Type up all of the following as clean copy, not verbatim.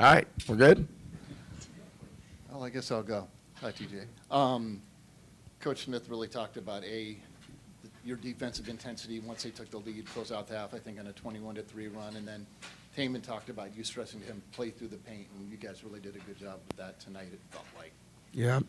All right, we're good? Well, I guess I'll go. Hi, TJ. Coach Smith really talked about, your defensive intensity once they took the lead, close out the half, I think, on a 21-3 run. And then Taman talked about you stressing to him play through the paint, and you guys really did a good job with that tonight, it felt like. Yeah,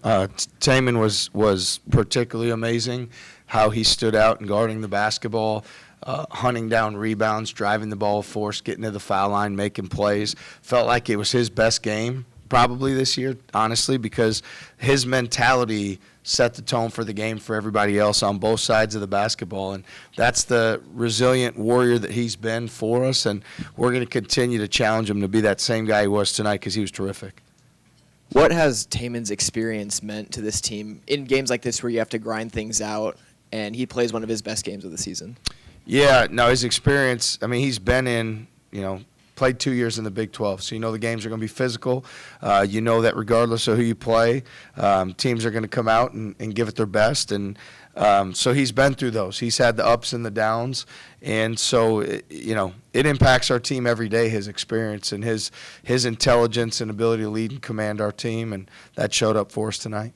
Taman was particularly amazing, how he stood out in guarding the basketball, hunting down rebounds, driving the ball force, getting to the foul line, making plays. Felt like it was his best game probably this year, honestly, because his mentality set the tone for the game for everybody else on both sides of the basketball. And that's the resilient warrior that he's been for us, and we're going to continue to challenge him to be that same guy he was tonight because he was terrific. What has Taman's experience meant to this team in games like this where you have to grind things out, and he plays one of his best games of the season? Yeah, no, his experience, I mean, he's been in, played 2 years in the Big 12, so the games are going to be physical. You know that regardless of who you play, teams are going to come out and give it their best. And so he's been through those. He's had the ups and the downs. And so, it impacts our team every day, his experience and his intelligence and ability to lead and command our team, and that showed up for us tonight.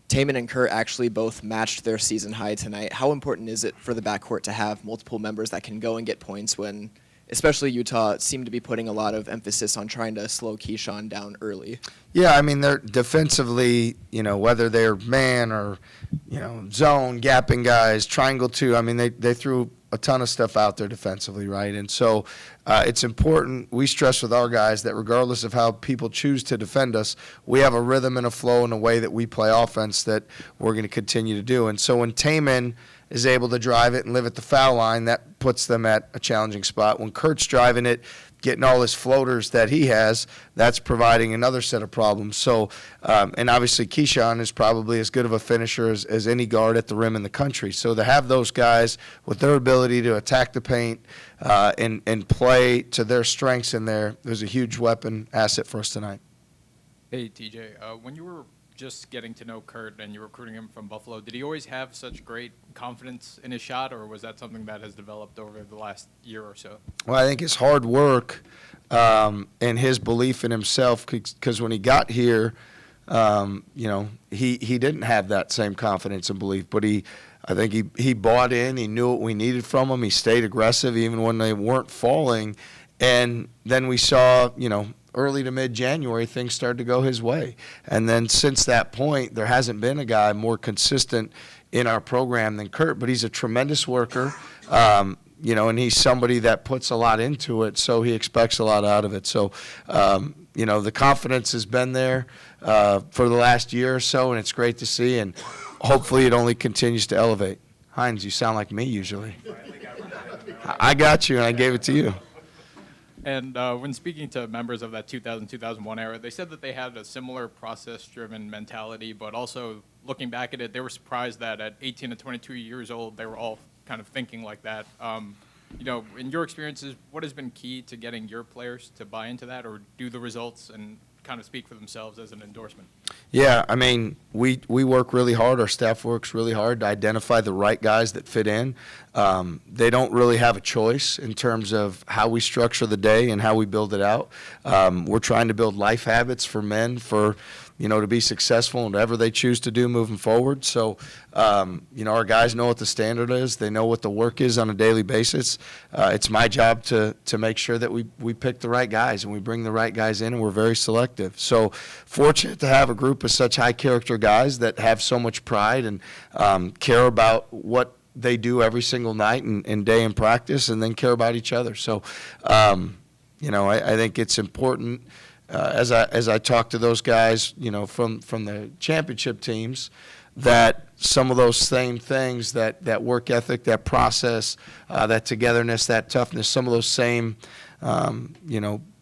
Taman and Kurt actually both matched their season high tonight. How important is it for the backcourt to have multiple members that can go and get points when, especially Utah, seemed to be putting a lot of emphasis on trying to slow Keyshawn down early? Yeah, I mean, they're defensively, whether they're man or, zone, gapping guys, triangle two, I mean, they threw a ton of stuff out there defensively, right? And so it's important. We stress with our guys that regardless of how people choose to defend us, we have a rhythm and a flow and a way that we play offense that we're going to continue to do. And so when Taman is able to drive it and live at the foul line, that puts them at a challenging spot. When Kurt's driving it, getting all his floaters that he has, that's providing another set of problems. So, and obviously Keyshawn is probably as good of a finisher as any guard at the rim in the country. So to have those guys with their ability to attack the paint and play to their strengths in there, there's a huge weapon asset for us tonight. Hey, TJ, when you were just getting to know Kurt and you're recruiting him from Buffalo, did he always have such great confidence in his shot, or was that something that has developed over the last year or so? Well, I think his hard work and his belief in himself, because when he got here, he didn't have that same confidence and belief, but I think he bought in. He knew what we needed from him. He stayed aggressive even when they weren't falling, and then we saw, early to mid-January, things started to go his way. And then since that point, there hasn't been a guy more consistent in our program than Kurt, but he's a tremendous worker, and he's somebody that puts a lot into it, so he expects a lot out of it. So, the confidence has been there for the last year or so, and it's great to see, and hopefully it only continues to elevate. Hines, you sound like me usually. I got you, and I gave it to you. And when speaking to members of that 2000-2001 era, they said that they had a similar process-driven mentality, but also looking back at it, they were surprised that at 18 to 22 years old, they were all kind of thinking like that. In your experiences, what has been key to getting your players to buy into that, or do the results and kind of speak for themselves as an endorsement? Yeah, I mean, we work really hard. Our staff works really hard to identify the right guys that fit in. They don't really have a choice in terms of how we structure the day and how we build it out. We're trying to build life habits for men to be successful in whatever they choose to do moving forward. So, our guys know what the standard is. They know what the work is on a daily basis. It's my job to make sure that we pick the right guys and we bring the right guys in, and we're very selective. So fortunate to have a group of such high character guys that have so much pride and care about what they do every single night and day in practice, and then care about each other. So, I think it's important as I talk to those guys, from the championship teams, that some of those same things, that work ethic, that process, that togetherness, that toughness, some of those same,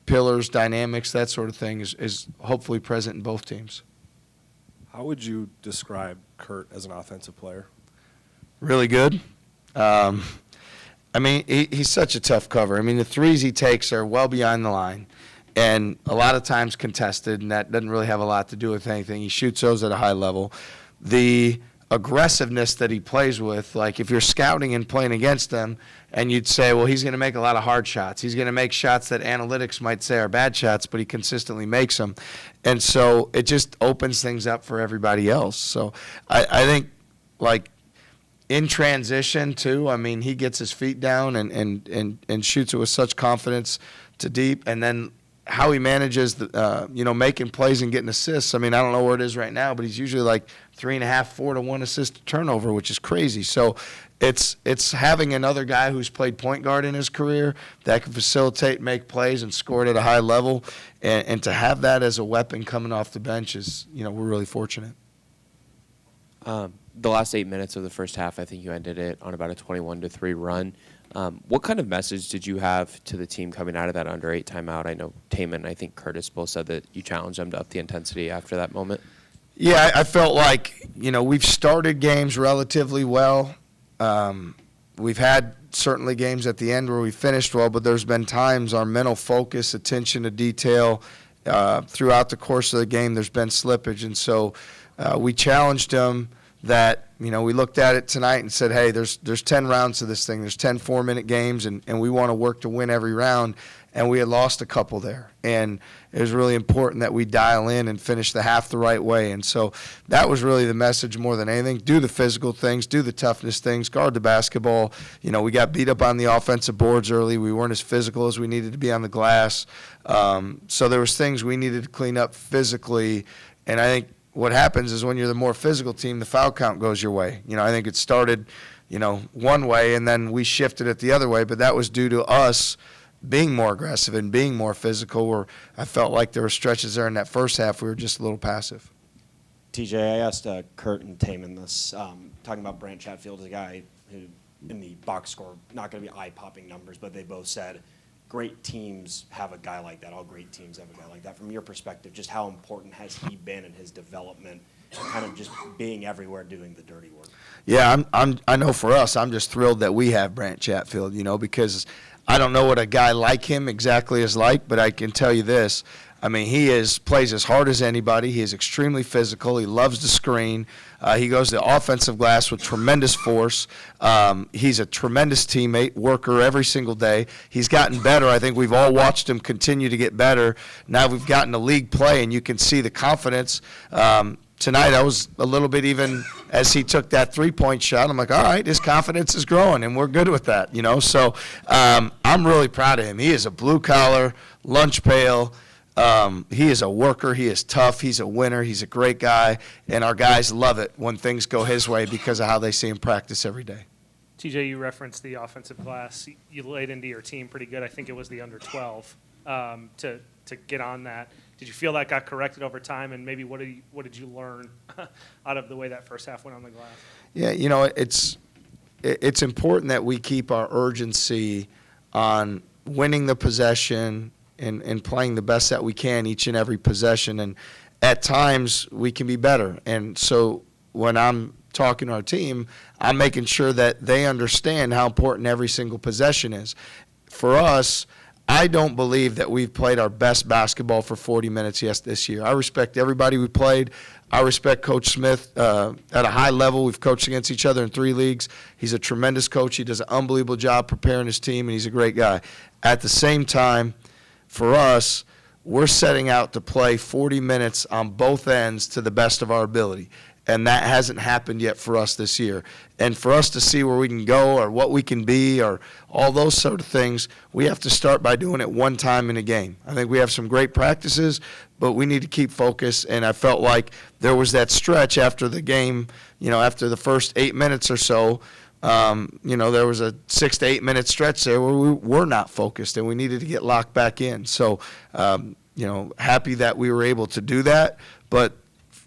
pillars, dynamics, that sort of thing is hopefully present in both teams. How would you describe Kurt as an offensive player? Really good. He's such a tough cover. I mean, the threes he takes are well beyond the line, and a lot of times contested, and that doesn't really have a lot to do with anything. He shoots those at a high level. The aggressiveness that he plays with. Like if you're scouting and playing against him, and you'd say, well, he's going to make a lot of hard shots. He's going to make shots that analytics might say are bad shots, but he consistently makes them. And so it just opens things up for everybody else. So I think, like, in transition, too, I mean, he gets his feet down and shoots it with such confidence to deep. And then how he manages, making plays and getting assists. I mean, I don't know where it is right now, but he's usually like 3.5, 4 to 1 assist to turnover, which is crazy. So it's having another guy who's played point guard in his career that can facilitate, make plays, and score it at a high level. And to have that as a weapon coming off the bench is, we're really fortunate. The last 8 minutes of the first half, I think you ended it on about a 21-3 run. What kind of message did you have to the team coming out of that under 8 timeout? I know Taman and I think Curtis both said that you challenged them to up the intensity after that moment. Yeah, I felt like, we've started games relatively well. We've had certainly games at the end where we finished well, but there's been times our mental focus, attention to detail, throughout the course of the game, there's been slippage. And so we challenged them that, we looked at it tonight and said, hey, there's 10 rounds to this thing. There's 10 4-minute games, and we want to work to win every round. And we had lost a couple there. And it was really important that we dial in and finish the half the right way. And so that was really the message more than anything. Do the physical things, do the toughness things, guard the basketball. We got beat up on the offensive boards early. We weren't as physical as we needed to be on the glass. So there was things we needed to clean up physically. And I think what happens is when you're the more physical team, the foul count goes your way. I think it started, one way, and then we shifted it the other way. But that was due to us being more aggressive and being more physical, where I felt like there were stretches there in that first half we were just a little passive. TJ, I asked Kurt and Taman this, talking about Brant Chatfield, a guy who in the box score, not going to be eye-popping numbers, but they both said great teams have a guy like that. All great teams have a guy like that. From your perspective, just how important has he been in his development, kind of just being everywhere doing the dirty work? Yeah, I know for us, I'm just thrilled that we have Brant Chatfield, because I don't know what a guy like him exactly is like, but I can tell you this. I mean, plays as hard as anybody. He is extremely physical. He loves to screen. He goes to the offensive glass with tremendous force. He's a tremendous teammate, worker every single day. He's gotten better. I think we've all watched him continue to get better. Now we've gotten to league play, and you can see the confidence. Tonight I was a little bit, even as he took that three-point shot, I'm like, all right, his confidence is growing, and we're good with that, So I'm really proud of him. He is a blue-collar, lunch pail. He is a worker. He is tough. He's a winner. He's a great guy, and our guys love it when things go his way because of how they see him practice every day. TJ, you referenced the offensive glass. You laid into your team pretty good. I think it was the under 12 to get on that. Did you feel that got corrected over time, and maybe what did you learn out of the way that first half went on the glass? Yeah, it's important that we keep our urgency on winning the possession and playing the best that we can each and every possession. And at times we can be better. And so when I'm talking to our team, I'm making sure that they understand how important every single possession is. For us, I don't believe that we've played our best basketball for 40 minutes this year. I respect everybody we played. I respect Coach Smith at a high level. We've coached against each other in 3 leagues. He's a tremendous coach. He does an unbelievable job preparing his team, and he's a great guy. At the same time, for us, we're setting out to play 40 minutes on both ends to the best of our ability. And that hasn't happened yet for us this year. And for us to see where we can go or what we can be or all those sort of things, we have to start by doing it one time in a game. I think we have some great practices, but we need to keep focused. And I felt like there was that stretch after the game, after the first 8 minutes or so, there was a 6 to 8 minute stretch there where we were not focused and we needed to get locked back in. So, happy that we were able to do that. But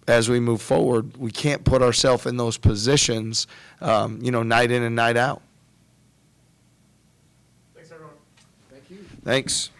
as we move forward, we can't put ourselves in those positions, night in and night out. Thanks, everyone. Thank you. Thanks.